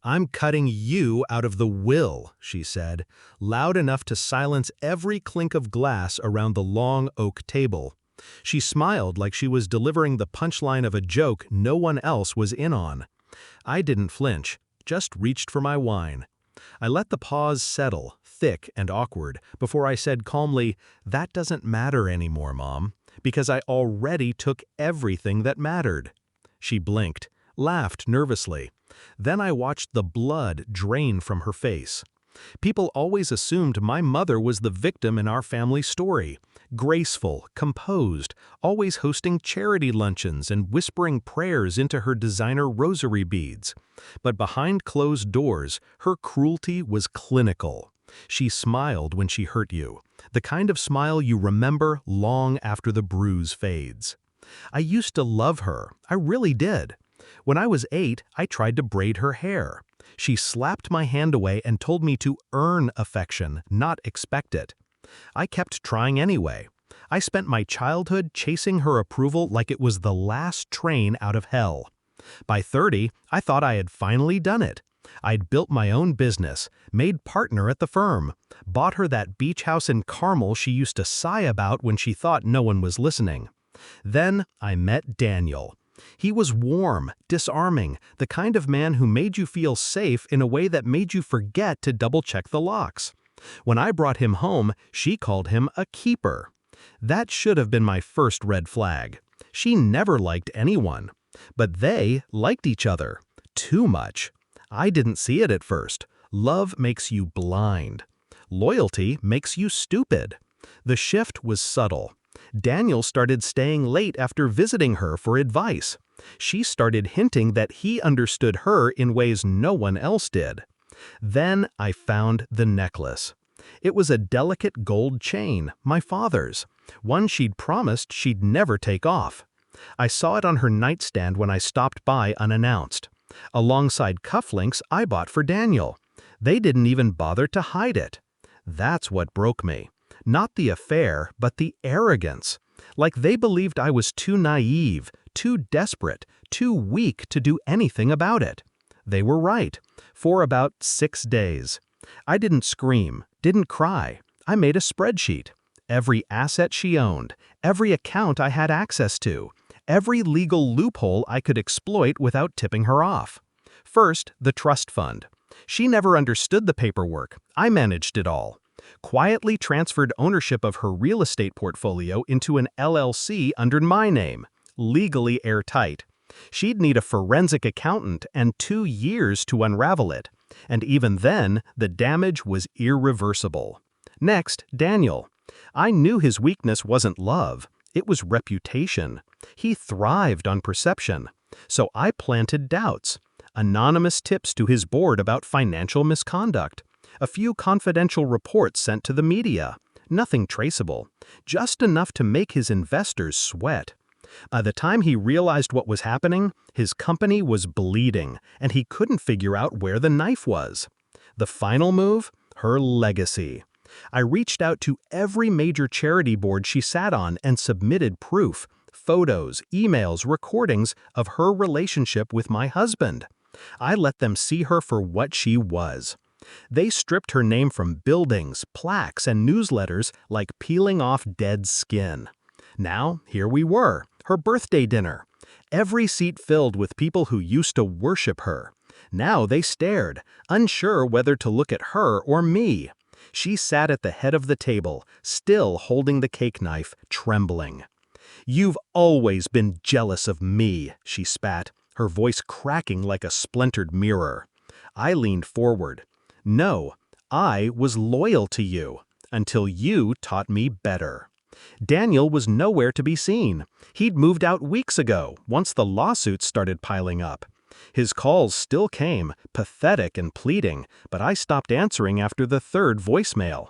"I'm cutting you out of the will," she said, loud enough to silence every clink of glass around the long oak table. She smiled like she was delivering the punchline of a joke no one else was in on. I didn't flinch, just reached for my wine. I let the pause settle, thick and awkward, before I said calmly, "That doesn't matter anymore, Mom, because I already took everything that mattered." She blinked, laughed nervously. Then I watched the blood drain from her face. People always assumed my mother was the victim in our family story. Graceful, composed, always hosting charity luncheons and whispering prayers into her designer rosary beads. But behind closed doors, her cruelty was clinical. She smiled when she hurt you, the kind of smile you remember long after the bruise fades. I used to love her, I really did. When I was 8, I tried to braid her hair. She slapped my hand away and told me to earn affection, not expect it. I kept trying anyway. I spent my childhood chasing her approval like it was the last train out of hell. By 30, I thought I had finally done it. I'd built my own business, made partner at the firm, bought her that beach house in Carmel she used to sigh about when she thought no one was listening. Then I met Daniel. He was warm, disarming, the kind of man who made you feel safe in a way that made you forget to double-check the locks. When I brought him home, she called him a keeper. That should have been my first red flag. She never liked anyone. But they liked each other. Too much. I didn't see it at first. Love makes you blind. Loyalty makes you stupid. The shift was subtle. Daniel started staying late after visiting her for advice. She started hinting that he understood her in ways no one else did. Then I found the necklace. It was a delicate gold chain, my father's, one she'd promised she'd never take off. I saw it on her nightstand when I stopped by unannounced, alongside cufflinks I bought for Daniel. They didn't even bother to hide it. That's what broke me. Not the affair, but the arrogance. Like they believed I was too naive, too desperate, too weak to do anything about it. They were right, for about 6 days. I didn't scream, didn't cry. I made a spreadsheet. Every asset she owned, every account I had access to, every legal loophole I could exploit without tipping her off. First, the trust fund. She never understood the paperwork. I managed it all. Quietly transferred ownership of her real estate portfolio into an LLC under my name, legally airtight. She'd need a forensic accountant and 2 years to unravel it. And even then, the damage was irreversible. Next, Daniel. I knew his weakness wasn't love. It was reputation. He thrived on perception. So I planted doubts. Anonymous tips to his board about financial misconduct. A few confidential reports sent to the media. Nothing traceable. Just enough to make his investors sweat. By the time he realized what was happening, his company was bleeding, and he couldn't figure out where the knife was. The final move? Her legacy. I reached out to every major charity board she sat on and submitted proof, photos, emails, recordings of her relationship with my husband. I let them see her for what she was. They stripped her name from buildings, plaques, and newsletters like peeling off dead skin. Now, here we were, her birthday dinner. Every seat filled with people who used to worship her. Now they stared, unsure whether to look at her or me. She sat at the head of the table, still holding the cake knife, trembling. "You've always been jealous of me," she spat, her voice cracking like a splintered mirror. I leaned forward. "No, I was loyal to you, until you taught me better." Daniel was nowhere to be seen. He'd moved out weeks ago, once the lawsuits started piling up. His calls still came, pathetic and pleading, but I stopped answering after the 3rd voicemail.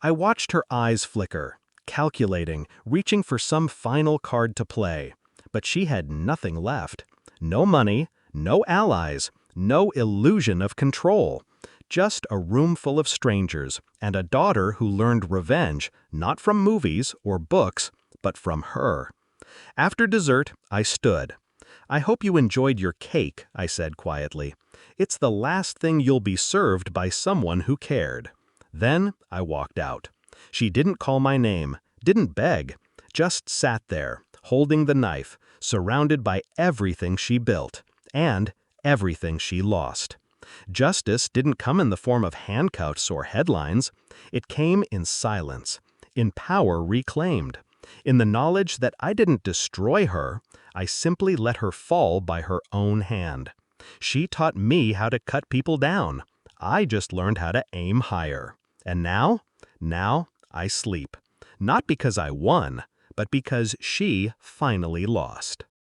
I watched her eyes flicker, calculating, reaching for some final card to play. But she had nothing left. No money, no allies, no illusion of control. Just a room full of strangers, and a daughter who learned revenge, not from movies or books, but from her. After dessert, I stood. I hope you enjoyed your cake, I said quietly. It's the last thing you'll be served by someone who cared. Then I walked out. She didn't call my name, didn't beg, just sat there, holding the knife, surrounded by everything she built, and everything she lost. Justice didn't come in the form of handcuffs or headlines. It came in silence, in power reclaimed, in the knowledge that I didn't destroy her, I simply let her fall by her own hand. She taught me how to cut people down. I just learned how to aim higher. And now I sleep. Not because I won, but because she finally lost.